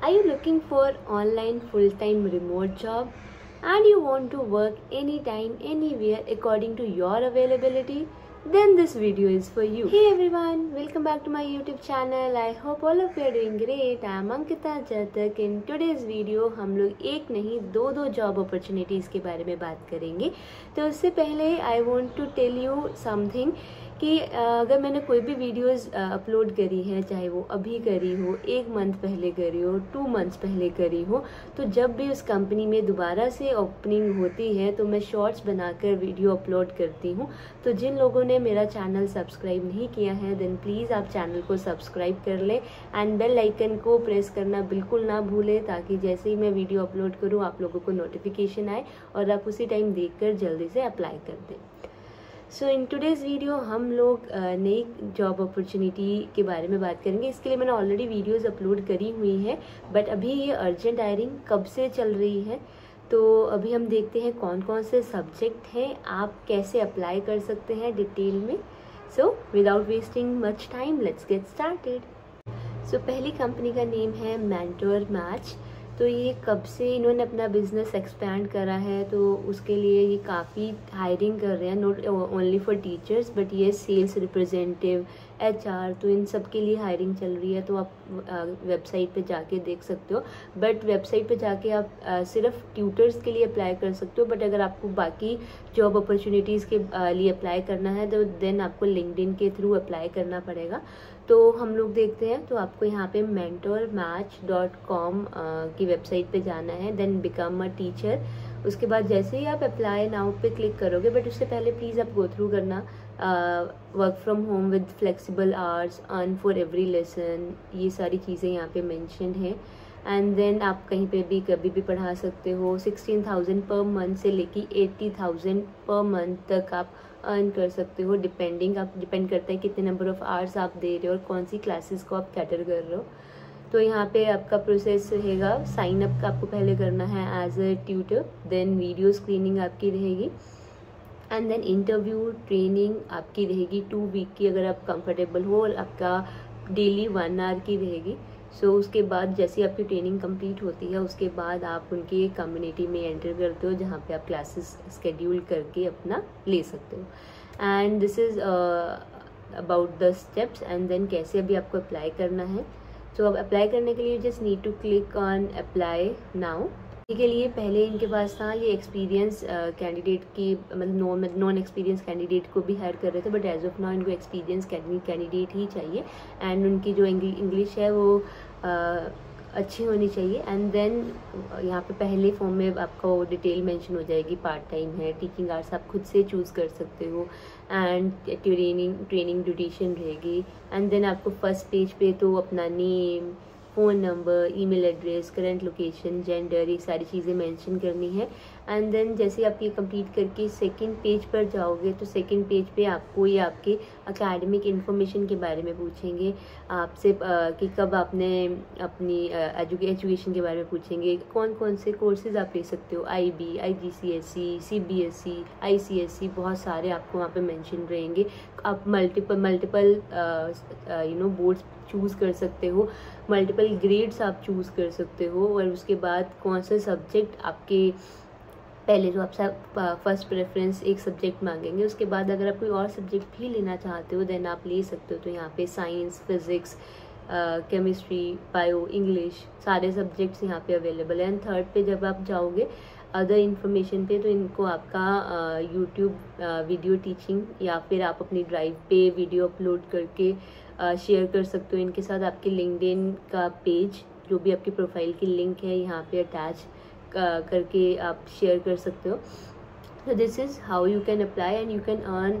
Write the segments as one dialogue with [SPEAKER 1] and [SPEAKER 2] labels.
[SPEAKER 1] Are you looking for online full-time remote job and you want to work anytime, anywhere according to your availability? Then this video is for you. Hey everyone, welcome back to my YouTube channel. I hope all of you are doing great. I am Ankita Jatak. In today's video हम लोग एक नहीं दो job opportunities के बारे में बात करेंगे। तो उससे पहले I want to tell you something कि अगर मैंने कोई भी वीडियोस अपलोड करी है, चाहे वो अभी करी हो, 1 मंथ पहले करी हो, 2 मंथ्स पहले करी हो, तो जब भी उस कंपनी में दोबारा से ओपनिंग होती है तो मैं शॉर्ट्स बनाकर वीडियो अपलोड करती हूँ। तो जिन लोगों ने मेरा चैनल सब्सक्राइब नहीं किया है देन प्लीज़ आप चैनल को सब्सक्राइब कर लें एंड बेल आइकन को प्रेस करना बिल्कुल ना भूलें, ताकि जैसे ही मैं वीडियो अपलोड करूँ आप लोगों को नोटिफिकेशन आए और आप उसी टाइम देखकर जल्दी से अप्लाई कर दें। सो इन टुडेज़ वीडियो हम लोग नई जॉब अपॉर्चुनिटी के बारे में बात करेंगे। इसके लिए मैंने ऑलरेडी वीडियोस अपलोड करी हुई है, बट अभी ये अर्जेंट हायरिंग कब से चल रही है, तो अभी हम देखते हैं कौन कौन से सब्जेक्ट हैं, आप कैसे अप्लाई कर सकते हैं डिटेल में। So without wasting much time let's get started. So पहली कंपनी का नेम है मेंटोर मैच। तो ये कब से इन्होंने अपना बिजनेस एक्सपैंड करा है, तो उसके लिए ये काफ़ी हायरिंग कर रहे हैं, not only for teachers but ये सेल्स रिप्रेजेंटेटिव, HR, तो इन सब के लिए हायरिंग चल रही है। तो आप वेबसाइट पे जाके देख सकते हो, बट वेबसाइट पे जाके आप सिर्फ ट्यूटर्स के लिए अप्लाई कर सकते हो, बट अगर आपको बाकी जॉब अपॉर्चुनिटीज़ के लिए अप्लाई करना है तो देन आपको लिंक्डइन के थ्रू अप्लाई करना पड़ेगा। तो हम लोग देखते हैं। तो आपको यहाँ पे mentormatch.com की वेबसाइट पे जाना है, देन बिकम अ टीचर। उसके बाद जैसे ही आप अप्लाई नाउ पे क्लिक करोगे, बट उससे पहले प्लीज़ आप गो थ्रू करना work from home with flexible hours, earn for every lesson, ये सारी चीज़ें यहाँ पे मेंशन है। एंड देन आप कहीं पे भी कभी भी पढ़ा सकते हो। 16,000 पर मंथ से लेके 80,000 पर मंथ तक आप अर्न कर सकते हो, डिपेंड करता है कितने नंबर ऑफ आवर्स आप दे रहे हो और कौन सी क्लासेस को आप कैटर कर रहे हो। तो यहाँ पे आपका प्रोसेस रहेगा, साइन अप आपको पहले करना है as a tutor, then video screening आपकी रहेगी एंड देन इंटरव्यू ट्रेनिंग आपकी रहेगी 2 वीक की, अगर आप कंफर्टेबल हो, और आपका डेली 1 आवर की रहेगी। सो उसके बाद जैसे आपकी ट्रेनिंग कंप्लीट होती है उसके बाद आप उनकी कम्युनिटी में एंटर करते हो, जहाँ पे आप क्लासेस स्केड्यूल करके अपना ले सकते हो। And this is about the steps and then कैसे अभी आपको अप्लाई करना है। तो अब अप्लाई करने के लिए just need to click on apply now. के लिए पहले इनके पास था ये एक्सपीरियंस कैंडिडेट की, मतलब नॉन एक्सपीरियंस कैंडिडेट को भी हायर कर रहे थे, बट एज ऑफ नाउ इनको एक्सपीरियंस कैंडिडेट ही चाहिए एंड उनकी जो इंग्लिश है वो अच्छी होनी चाहिए। एंड देन यहाँ पे पहले फॉर्म में आपको डिटेल मेंशन हो जाएगी, पार्ट टाइम है, टीचिंग आवर्स आप खुद से चूज़ कर सकते हो एंड ट्रेनिंग ड्यूरेशन रहेगी। एंड देन आपको फर्स्ट पेज पे तो अपना name, phone number, email address, current location, gender, ये सारी चीज़ें मेंशन करनी है। एंड देन जैसे आप ये कंप्लीट करके सेकंड पेज पर जाओगे तो सेकंड पेज पे आपको ये आपके एकेडमिक इन्फॉर्मेशन के बारे में पूछेंगे आपसे, कि कब आपने अपनी एजुकेशन के बारे में पूछेंगे, कौन कौन से कोर्सेज आप ले सकते हो, IB, IGCSE, CBSE, ICSE, बहुत सारे आपको वहाँ पे मेंशन रहेंगे। आप मल्टीपल बोर्ड्स चूज़ कर सकते हो, मल्टीपल ग्रेड्स आप चूज़ कर सकते हो, और उसके बाद कौन सा सब्जेक्ट आपके पहले जो आपसे फर्स्ट प्रेफरेंस एक सब्जेक्ट मांगेंगे, उसके बाद अगर आप कोई और सब्जेक्ट भी लेना चाहते हो देन आप ले सकते हो। तो यहाँ पे science, physics, chemistry, bio, English, सारे सब्जेक्ट्स यहाँ पे अवेलेबल हैं। एंड थर्ड पे जब आप जाओगे अदर इन्फॉर्मेशन पे, तो इनको आपका यूट्यूब वीडियो टीचिंग या फिर आप अपनी ड्राइव पे वीडियो अपलोड करके शेयर कर सकते हो इनके साथ। आपके लिंक्डइन का पेज, जो भी आपकी प्रोफाइल की लिंक है, यहाँ पे अटैच करके आप शेयर कर सकते हो। So this is how you can apply and you can earn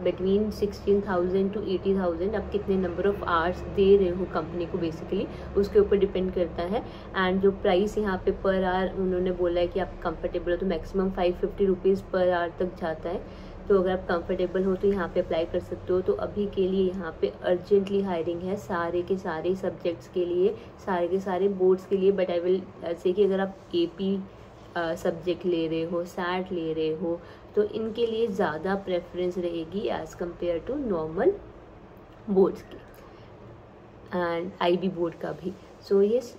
[SPEAKER 1] between 16,000 to 80,000। आप कितने नंबर ऑफ आवर्स दे रहे हो कंपनी को, बेसिकली उसके ऊपर डिपेंड करता है। एंड जो प्राइस यहाँ पे पर आवर उन्होंने बोला है कि आप कंफर्टेबल हो तो मैक्सिमम 550 रुपीज़ पर आवर तक जाता है। तो अगर आप कंफर्टेबल हो तो यहाँ पे अप्लाई कर सकते हो। तो अभी के लिए यहाँ पे अर्जेंटली हायरिंग है सारे के सारे सब्जेक्ट्स के लिए, सारे के सारे बोर्ड्स के लिए। बट आई विल से कि अगर आप AP सब्जेक्ट ले रहे हो, SAT ले रहे हो, तो इनके लिए ज़्यादा प्रेफरेंस रहेगी as compare to normal boards की एंड IB बोर्ड का भी। So yes,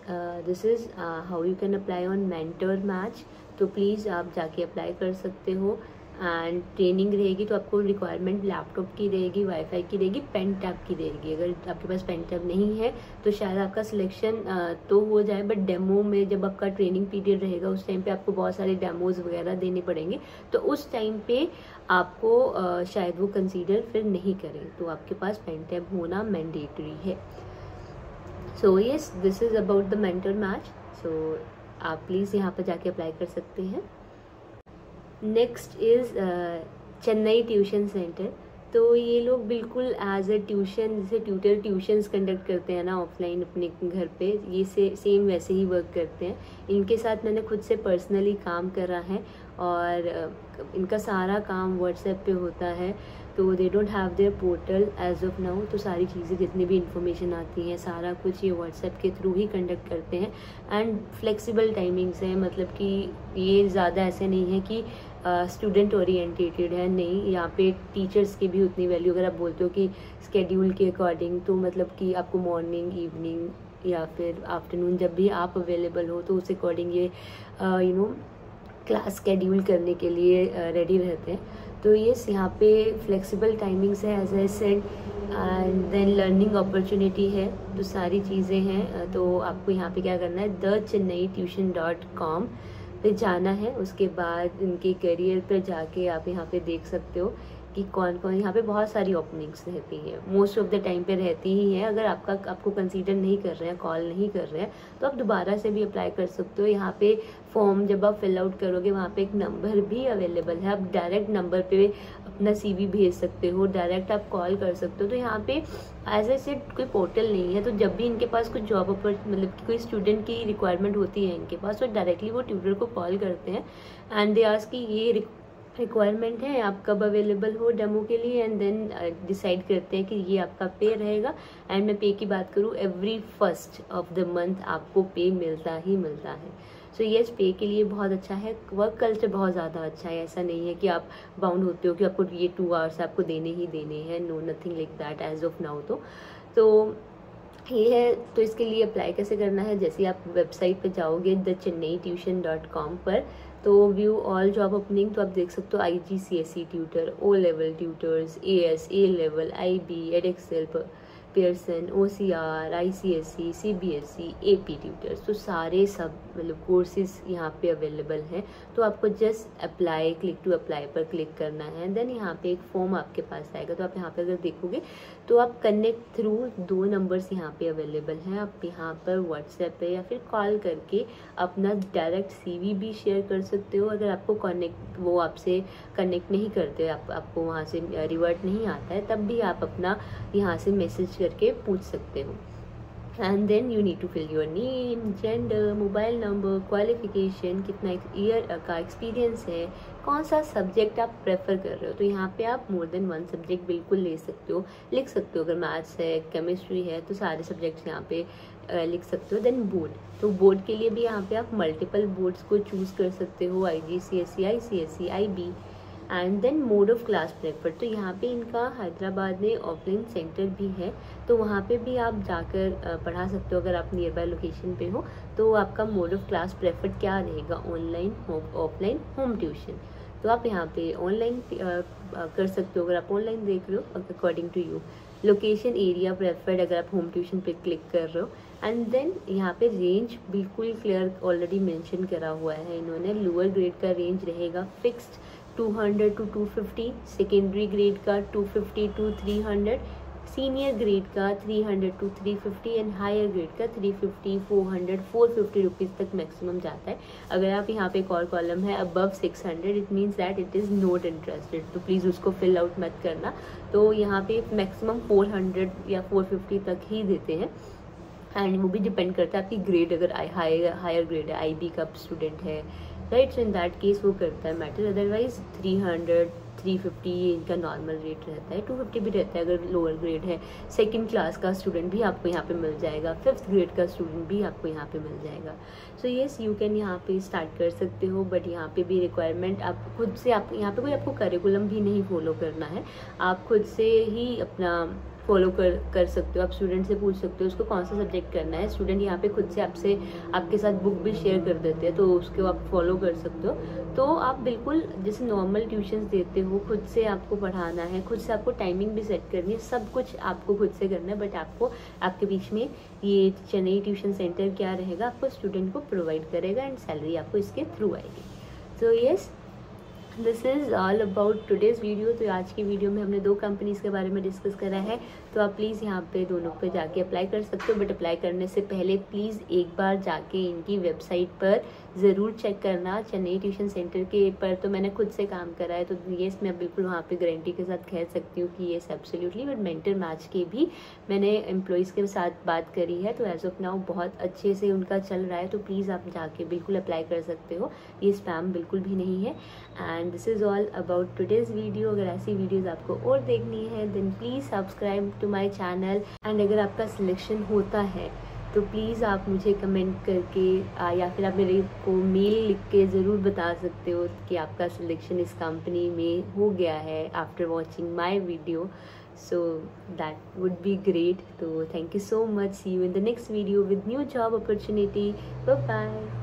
[SPEAKER 1] this is how you can apply on mentor match. तो प्लीज़ आप जाके अप्लाई कर सकते हो। एंड ट्रेनिंग रहेगी तो आपको रिक्वायरमेंट लैपटॉप की रहेगी, वाईफाई की रहेगी, पेन टैब की रहेगी। अगर आपके पास पेन टैब नहीं है तो शायद आपका सिलेक्शन तो हो जाए, बट डेमो में जब आपका ट्रेनिंग पीरियड रहेगा उस टाइम पे आपको बहुत सारे डेमोज वगैरह देने पड़ेंगे, तो उस टाइम पे आपको शायद वो कंसीडर फिर नहीं करें। तो आपके पास पेन टैब होना मैंडेटरी है। So yes, this is about the mentor match. So आप प्लीज़ यहाँ पर जाके अप्लाई कर सकते हैं। Next is Chennai tuition centre. तो ये लोग बिल्कुल एज ए ट्यूशन, जैसे ट्यूटर ट्यूशन्स कंडक्ट करते हैं ना ऑफलाइन अपने घर पे, ये सेम वैसे ही वर्क करते हैं। इनके साथ मैंने खुद से पर्सनली काम करा है और इनका सारा काम व्हाट्सएप पे होता है। तो they don't have their portal as of now. तो सारी चीज़ें जितनी भी इंफॉर्मेशन आती हैं सारा कुछ ये व्हाट्सएप के थ्रू ही कंडक्ट करते हैं। एंड फ्लेक्सिबल टाइमिंग्स हैं, मतलब कि ये ज़्यादा ऐसे नहीं है कि स्टूडेंट ओरिएंटेटेड है, नहीं, यहाँ पे टीचर्स की भी उतनी वैल्यू। अगर आप बोलते हो कि स्केड्यूल के अकॉर्डिंग, तो मतलब कि आपको मॉर्निंग, इवनिंग या फिर आफ्टरनून जब भी आप अवेलेबल हो तो उस अकॉर्डिंग ये क्लास स्केड्यूल करने के लिए रेडी रहते हैं। तो ये यहाँ पे फ्लेक्सिबल टाइमिंग्स है as I said, and then learning opportunity है, तो सारी चीज़ें हैं। तो आपको यहाँ पे क्या करना है, thechennaiTuition.com पे जाना है। उसके बाद इनके करियर पर जाके आप यहाँ पे देख सकते हो कि कौन कौन, यहाँ पे बहुत सारी ओपनिंग्स रहती हैं, मोस्ट ऑफ द टाइम पे रहती ही है। अगर आपको कंसीडर नहीं कर रहे हैं, कॉल नहीं कर रहे हैं, तो आप दोबारा से भी अप्लाई कर सकते हो। यहाँ पे फॉर्म जब आप फिल आउट करोगे वहाँ पे एक नंबर भी अवेलेबल है, आप डायरेक्ट नंबर पे अपना CV भेज सकते हो, डायरेक्ट आप कॉल कर सकते हो। तो यहाँ पे एज ए सेड कोई पोर्टल नहीं है, तो जब भी इनके पास कुछ जॉब मतलब कि कोई स्टूडेंट की रिक्वायरमेंट होती है इनके पास, तो डायरेक्टली वो ट्यूटर को कॉल करते हैं एंड दे आस्क कि ये रिक्वायरमेंट है, आप कब अवेलेबल हो डेमो के लिए, एंड देन डिसाइड करते हैं कि ये आपका पे रहेगा। एंड मैं पे की बात करूँ, every first of the month आपको पे मिलता ही मिलता है। सो येस, पे के लिए बहुत अच्छा है, वर्क कल्चर बहुत ज़्यादा अच्छा है। ऐसा नहीं है कि आप बाउंड होते हो कि आपको ये 2 आवर्स आपको देने ही देने हैं, no, nothing like that as of now. तो ये है। तो इसके लिए अप्लाई कैसे करना है, जैसे आप वेबसाइट पे जाओगे thechennaiTuition.com पर, तो व्यू ऑल जॉब ओपनिंग, तो आप देख सकते हो IGCSE tutor, O level tutors, AS, A level, IB, Edexcel, Pearson, OCR, ICSE, CBSE, AP tutors. तो सारे सब मतलब कोर्सेज यहाँ पे अवेलेबल हैं। तो आपको just apply, click to apply पर क्लिक करना है। देन यहाँ पे एक फॉर्म आपके पास आएगा, तो आप यहाँ पे अगर देखोगे तो आप कनेक्ट थ्रू 2 नंबर्स यहाँ पे अवेलेबल हैं। आप यहाँ पर व्हाट्सएप पे या फिर कॉल करके अपना डायरेक्ट CV भी शेयर कर सकते हो। अगर आपको वो आपसे कनेक्ट नहीं करते, आपको वहाँ से रिवर्ट नहीं आता है, तब भी आप अपना यहाँ से मैसेज करके पूछ सकते हो। And then you need to fill your name, gender, mobile number, qualification, कितना ईयर का एक्सपीरियंस है, कौन सा सब्जेक्ट आप प्रेफर कर रहे हो। तो यहाँ पे आप मोर देन 1 सब्जेक्ट बिल्कुल ले सकते हो, लिख सकते हो। अगर मैथ्स है, केमिस्ट्री है, तो सारे सब्जेक्ट्स यहाँ पे लिख सकते हो। देन बोर्ड, तो बोर्ड के लिए भी यहाँ पे आप मल्टीपल बोर्ड्स को चूज़ कर सकते हो, IGCSE, ICSE, IB। And then mode of class prefer, तो यहाँ पे इनका हैदराबाद में ऑफलाइन सेंटर भी है, तो वहाँ पे भी आप जाकर पढ़ा सकते हो। अगर आप नियर बाय लोकेशन पे हो तो आपका मोड ऑफ क्लास प्रेफर क्या रहेगा, ऑनलाइन, ऑफलाइन, होम ट्यूशन। तो आप यहाँ पे ऑनलाइन कर सकते हो अगर आप ऑनलाइन देख रहे हो, according to you. Location area preferred अगर आप होम ट्यूशन पे क्लिक कर रहे हो। एंड देन यहाँ पे रेंज बिल्कुल क्लियर ऑलरेडी मेंशन करा हुआ है इन्होंने। लोअर ग्रेड का रेंज रहेगा फिक्स्ड 200 to 250, सेकेंडरी ग्रेड का 250 to 300, सीनियर ग्रेड का 300 to 350 एंड हायर ग्रेड का 350, 400, 450 रुपीज़ तक मैक्सिमम जाता है। अगर आप यहाँ पे एक और कॉलम है above 600, it means that it is not interested, तो प्लीज़ उसको फिल आउट मत करना। तो यहाँ पे मैक्सिमम 400 या 450 तक ही देते हैं। एंड वो भी डिपेंड करता है आपकी ग्रेड, अगर हायर ग्रेड है, IB का स्टूडेंट है, right, so in that case वो करता है मैटर। अदरवाइज 300, 350 ये इनका नॉर्मल रेट रहता है, 250 भी रहता है अगर लोअर ग्रेड है। सेकंड क्लास का स्टूडेंट भी आपको यहाँ पे मिल जाएगा, 5th ग्रेड का स्टूडेंट भी आपको यहाँ पे मिल जाएगा। सो येस, यू कैन यहाँ पे स्टार्ट कर सकते हो, बट यहाँ पे भी रिक्वायरमेंट आप खुद से, आप यहाँ पे कोई आपको करिकुलम भी नहीं फॉलो करना है, आप खुद से ही अपना फॉलो कर सकते हो। आप स्टूडेंट से पूछ सकते हो उसको कौन सा सब्जेक्ट करना है। स्टूडेंट यहाँ पे खुद से आपके साथ बुक भी शेयर कर देते हैं, तो उसको आप फॉलो कर सकते हो। तो आप बिल्कुल जैसे नॉर्मल ट्यूशन्स देते हो, खुद से आपको पढ़ाना है, खुद से आपको टाइमिंग भी सेट करनी है, सब कुछ आपको खुद से करना है। बट आपको आपके बीच में ये चेन्नई ट्यूशन सेंटर क्या रहेगा, आपको स्टूडेंट को प्रोवाइड करेगा एंड सैलरी आपको इसके थ्रू आएगी। So yes, this is all about today's video. तो आज की वीडियो में हमने 2 कंपनीज़ के बारे में डिस्कस करा है। तो आप प्लीज़ यहाँ पे दोनों पे जाके अप्लाई कर सकते हो, बट अप्लाई करने से पहले प्लीज़ एक बार जाके इनकी वेबसाइट पर ज़रूर चेक करना। चेन्नई ट्यूशन सेंटर के पर तो मैंने खुद से काम करा है, तो येस मैं बिल्कुल वहाँ पे गारंटी के साथ कह सकती हूँ कि yes absolutely. But mentor match के भी मैंने एम्प्लॉयज़ के साथ बात करी है, तो एज ऑफ नाउ बहुत अच्छे से उनका चल रहा है। तो प्लीज़ आप जाके बिल्कुल अप्लाई कर सकते हो, ये स्पैम बिल्कुल भी नहीं है। And this is all about today's video. अगर ऐसी वीडियोज़ आपको और देखनी है then please subscribe to my channel. And अगर आपका सिलेक्शन होता है तो प्लीज़ आप मुझे कमेंट करके या फिर आप मेरे को मेल लिख के ज़रूर बता सकते हो कि आपका सिलेक्शन इस कंपनी में हो गया है after watching my video. So that would be great. तो thank you so much. See you in the next video with new job opportunity. Bye bye.